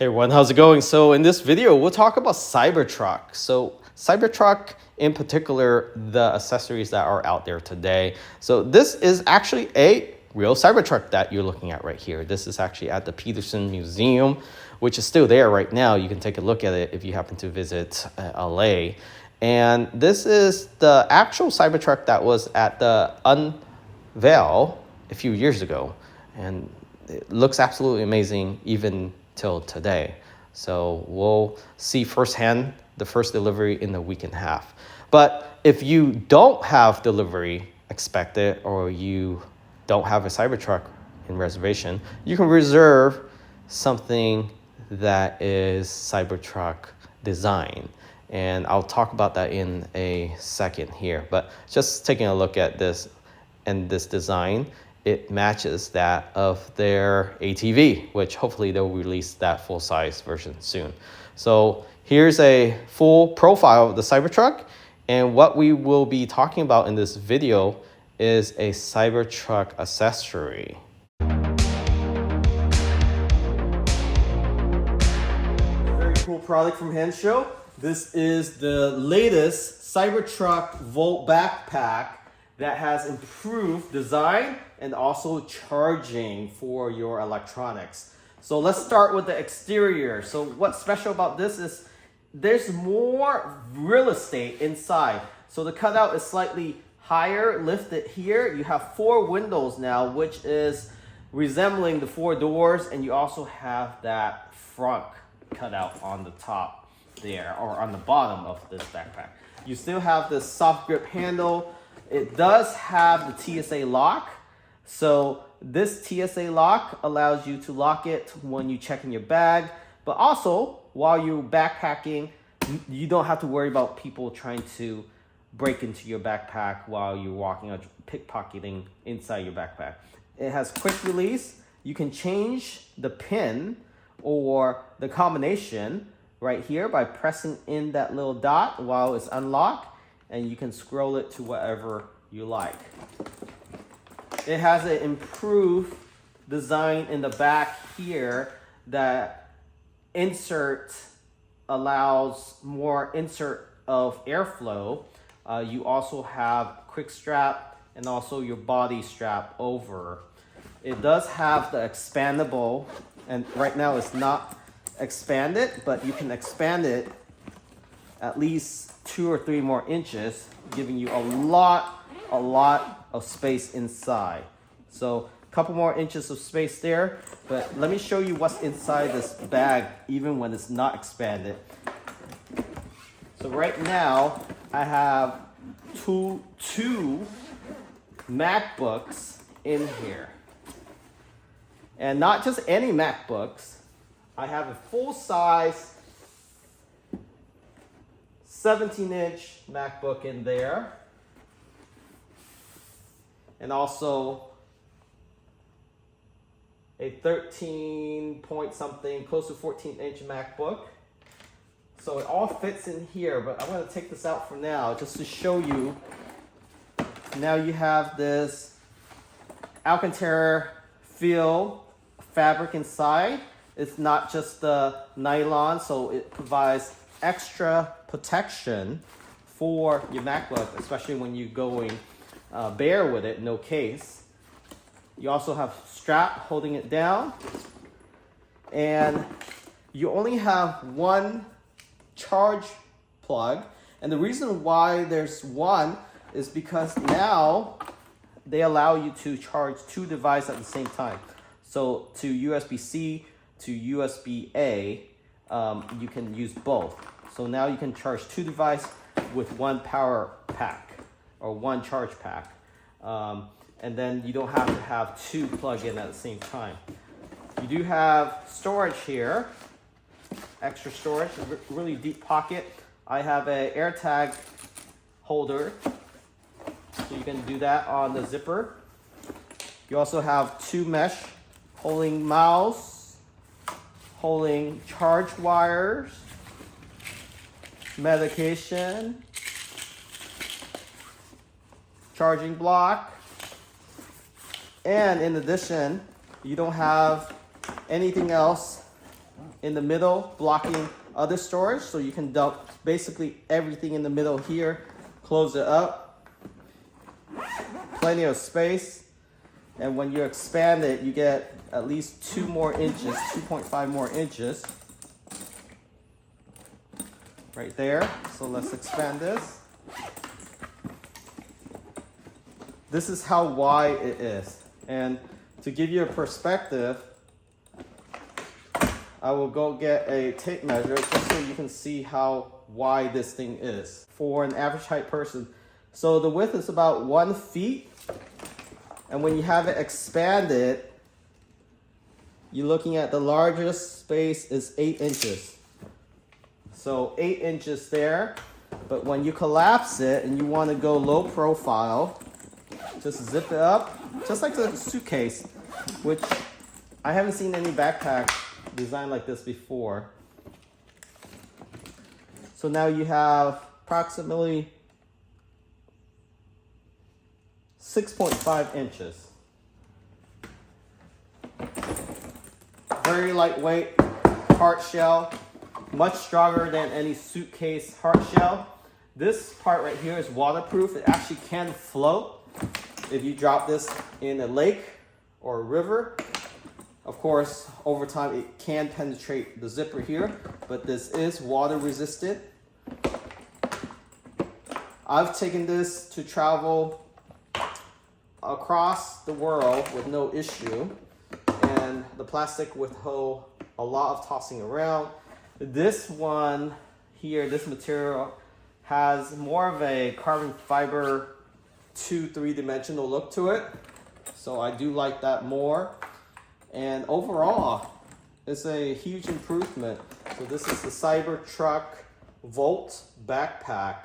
Hey everyone, how's it going? So in this video, we'll talk about Cybertruck. So Cybertruck, in particular, the accessories that are out there today. So this is actually a real Cybertruck that you're looking at right here. This is actually at the Tustin Museum, which is still there right now. You can take a look at it if you happen to visit LA. And this is the actual Cybertruck that was at the unveil a few years ago. And it looks absolutely amazing even till today. So we'll see firsthand the first delivery in a week and a half. But if you don't have delivery expected or you don't have a Cybertruck in reservation, you can reserve something that is Cybertruck design. And I'll talk about that in a second here. But just taking a look at this and this design, it matches that of their ATV, which hopefully they'll release that full-size version soon. So here's a full profile of the Cybertruck, and what we will be talking about in this video is a Cybertruck accessory. Very cool product from Henshow. This is the latest Cybertruck Vault backpack that has improved design and also charging for your electronics. So let's start with the exterior. So what's special about this is there's more real estate inside. So the cutout is slightly higher, lifted here. You have 4 windows now, which is resembling the 4 doors, and you also have that front cutout on the top there, or on the bottom of this backpack. You still have this soft grip handle. It does have the TSA lock. So this TSA lock allows you to lock it when you check in your bag, but also while you're backpacking, you don't have to worry about people trying to break into your backpack while you're walking or pickpocketing inside your backpack. It has quick release. You can change the pin or the combination right here by pressing in that little dot while it's unlocked, and you can scroll it to whatever you like. It has an improved design in the back here that allows more insert of airflow. You also have quick strap and also your body strap over. It does have the expandable, and right now it's not expanded, but you can expand it at least 2 or 3 more inches, giving you a lot of space inside. So a couple more inches of space there, but let me show you what's inside this bag even when it's not expanded. So right now I have two MacBooks in here, and not just any MacBooks. I have a full-size 17-inch MacBook in there, and also a 13 point something, close to 14-inch MacBook. So it all fits in here, but I'm going to take this out for now just to show you. Now you have this Alcantara feel fabric inside. It's not just the nylon, so it provides extra protection for your MacBook, especially when you're going bare with it, no case. You also have strap holding it down, and you only have one charge plug. And the reason why there's one is because now they allow you to charge 2 devices at the same time. So to USB-C to USB-A, you can use both. So now you can charge 2 devices with 1 power pack or 1 charge pack. And then you don't have to have 2 plug in at the same time. You do have storage here, extra storage, really deep pocket. I have an AirTag holder, so you can do that on the zipper. You also have 2 mesh holding mouse, holding charge wires, medication, charging block, and in addition, you don't have anything else in the middle, blocking other storage. So you can dump basically everything in the middle here, close it up. Plenty of space. And when you expand it, you get at least 2 more inches, 2.5 more inches. Right there. So let's expand this. This is how wide it is. And to give you a perspective, I will go get a tape measure just so you can see how wide this thing is for an average height person. So the width is about 1 feet. And when you have it expanded, you're looking at the largest space is 8 inches. So 8 inches there. But when you collapse it and you want to go low profile, just zip it up, just like a suitcase, which I haven't seen any backpack designed like this before. So now you have approximately 6.5 inches. Very lightweight, hard shell, much stronger than any suitcase hard shell. This part right here is waterproof. It actually can float if you drop this in a lake or a river. Of course, over time it can penetrate the zipper here, but this is water resistant. I've taken this to travel across the world with no issue, and the plastic withhold a lot of tossing around. This one here, this material, has more of a carbon fiber 2-3-dimensional look to it, so I do like that more. And overall, it's a huge improvement. So this is the Cybertruck Vault backpack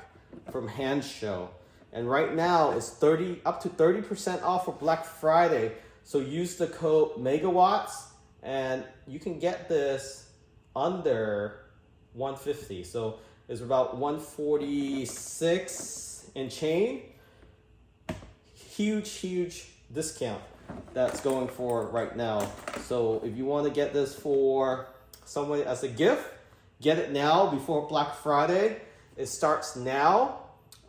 from Handshow. And right now it's up to 30% off for Black Friday. So use the code megawatts and you can get this under $150. So it's about $146 and change. Huge discount that's going for right now. So if you want to get this for someone as a gift, get it now before Black Friday. It starts now.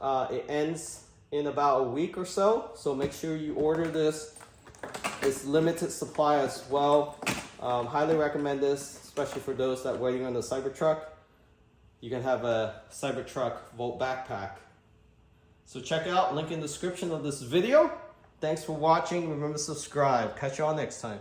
It ends in about a week or so. So make sure you order this. It's limited supply as well. Highly recommend this, especially for those that are waiting on the Cybertruck. You can have a Cybertruck Vault backpack. So check it out, link in the description of this video. Thanks for watching. Remember to subscribe. Catch you all next time.